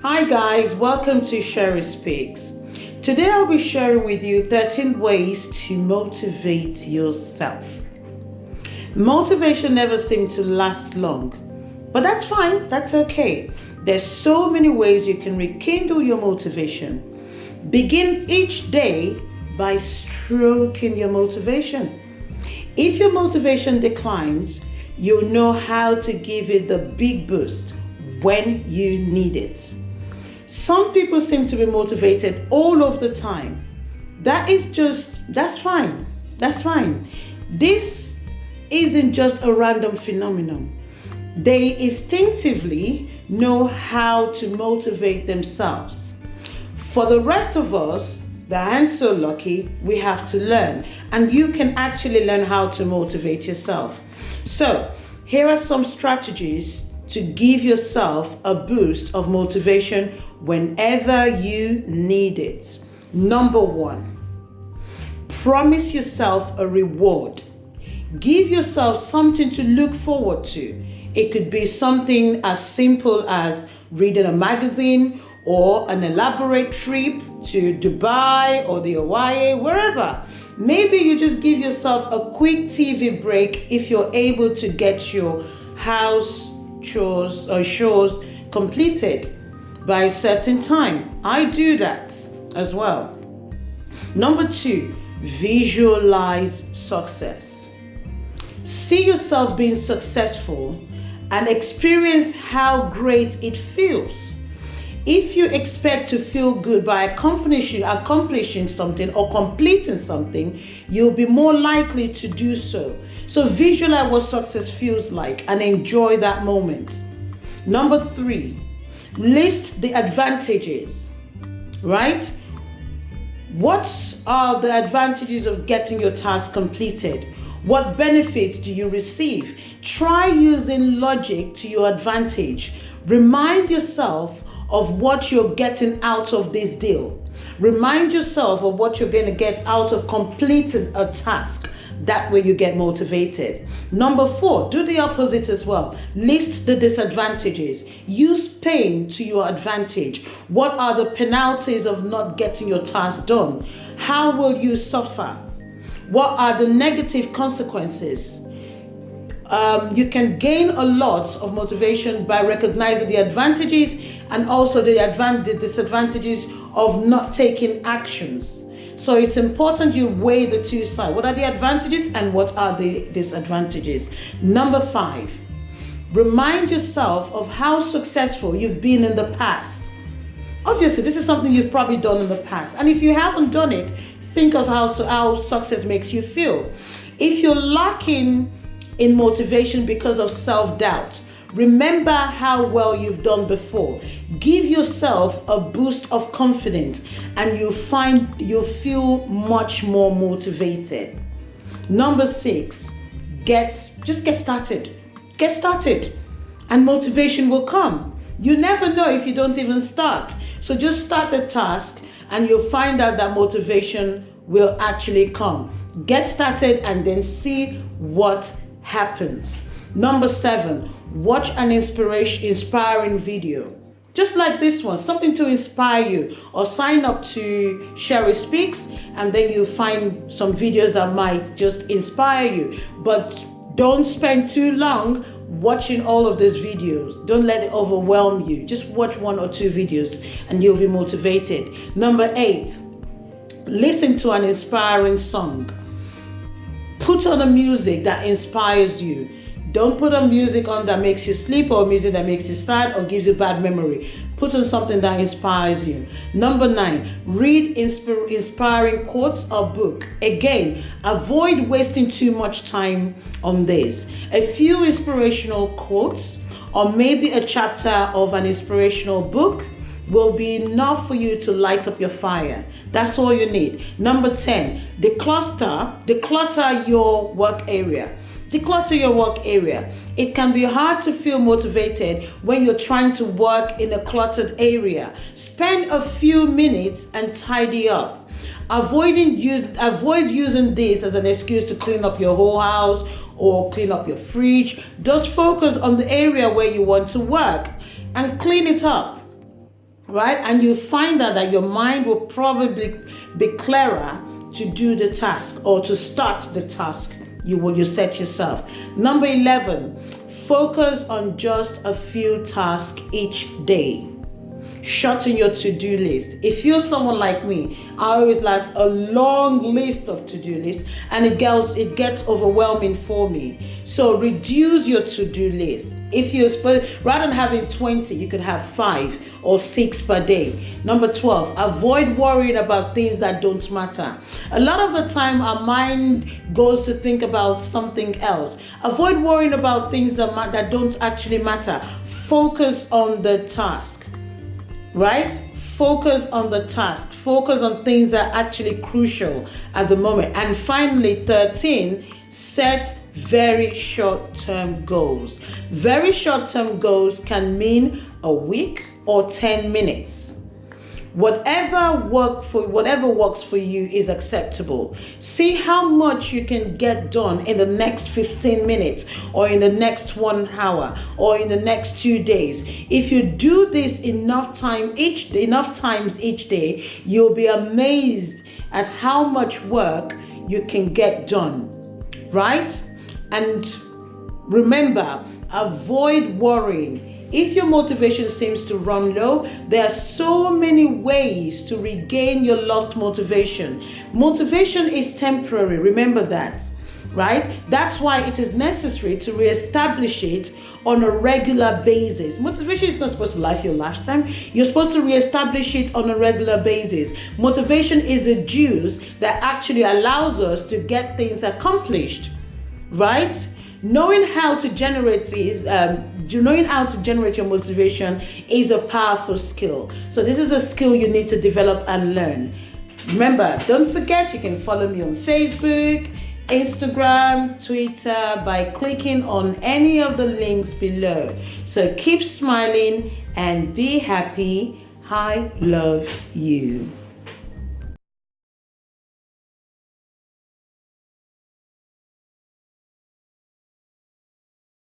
Hi guys, welcome to Sherry Speaks. Today I'll be sharing with you 13 ways to motivate yourself. Motivation never seems to last long, but that's fine, that's okay. There's so many ways you can rekindle your motivation. Begin each day by stroking your motivation. If your motivation declines, you'll know how to give it the big boost when you need it. Some people seem to be motivated all of the time. That's fine. That's fine. This isn't just a random phenomenon. They instinctively know how to motivate themselves. For the rest of us that aren't so lucky, we have to learn. And you can actually learn how to motivate yourself. So, here are some strategies to give yourself a boost of motivation whenever you need it. Number 1, promise yourself a reward. Give yourself something to look forward to. It could be something as simple as reading a magazine or an elaborate trip to Dubai or the Hawaii, wherever. Maybe you just give yourself a quick TV break if you're able to get your house chores completed by a certain time. I do that as well. Number 2, visualize success. See yourself being successful and experience how great it feels. If you expect to feel good by accomplishing something or completing something, you'll be more likely to do so. So visualize what success feels like and enjoy that moment. Number 3, list the advantages, right? What are the advantages of getting your task completed? What benefits do you receive? Try using logic to your advantage. Remind yourself of what you're getting out of this deal. Remind yourself of what you're going to get out of completing a task. That way you get motivated. Number 4, do the opposite as well. List the disadvantages. Use pain to your advantage. What are the penalties of not getting your task done? How will you suffer? What are the negative consequences? You can gain a lot of motivation by recognizing the advantages and also the disadvantages of not taking actions. So it's important you weigh the two sides. What are the advantages and what are the disadvantages? Number 5, remind yourself of how successful you've been in the past. Obviously, this is something you've probably done in the past. And if you haven't done it, think of how success makes you feel. If you're lacking in motivation because of self-doubt, remember how well you've done before. Give yourself a boost of confidence and you'll feel much more motivated. Number 6, just get started. Get started and motivation will come. You never know if you don't even start. So just start the task and you'll find out that motivation will actually come. Get started and then see what happens. Number 7, watch an inspiring video. Just like this one, something to inspire you. Or sign up to Sherry Speaks and then you'll find some videos that might just inspire you. But don't spend too long watching all of these videos. Don't let it overwhelm you. Just watch 1 or 2 videos and you'll be motivated. Number 8, listen to an inspiring song. Put on a music that inspires you. Don't put on music on that makes you sleep or music that makes you sad or gives you bad memory. Put on something that inspires you. Number 9, read inspiring quotes or book. Again, avoid wasting too much time on this. A few inspirational quotes or maybe a chapter of an inspirational book will be enough for you to light up your fire. That's all you need. Number 10, declutter your work area. Declutter your work area. It can be hard to feel motivated when you're trying to work in a cluttered area. Spend a few minutes and tidy up. Avoid using this as an excuse to clean up your whole house or clean up your fridge. Just focus on the area where you want to work and clean it up. right? And you find out that your mind will probably be clearer to do the task or to start the task you set yourself. Number 11, focus on just a few tasks each day. Shorten your to-do list. If you're someone like me, I always like a long list of to-do lists, and it gets overwhelming for me. So reduce your to-do list. If you're rather than having 20, you could have 5 or 6 per day. Number 12, avoid worrying about things that don't matter. A lot of the time, our mind goes to think about something else. Avoid worrying about things that don't actually matter. Focus on the task. Right? Focus on the task. Focus on things that are actually crucial at the moment. And finally, 13, set very short-term goals. Very short-term goals can mean a week or 10 minutes. Whatever works for you is acceptable. See how much you can get done in the next 15 minutes or in the next 1 hour or in the next 2 days. If you do this enough times each day, you'll be amazed at how much work you can get done, right? And remember, avoid worrying. If your motivation seems to run low, there are so many ways to regain your lost motivation. Motivation is temporary, remember that, right? That's why it is necessary to reestablish it on a regular basis. Motivation is not supposed to last your lifetime. You're supposed to reestablish it on a regular basis. Motivation is the juice that actually allows us to get things accomplished, right? Knowing how to generate your motivation is a powerful skill. So this is a skill you need to develop and learn. Remember, don't forget you can follow me on Facebook, Instagram, Twitter by clicking on any of the links below. So keep smiling and be happy. I love you.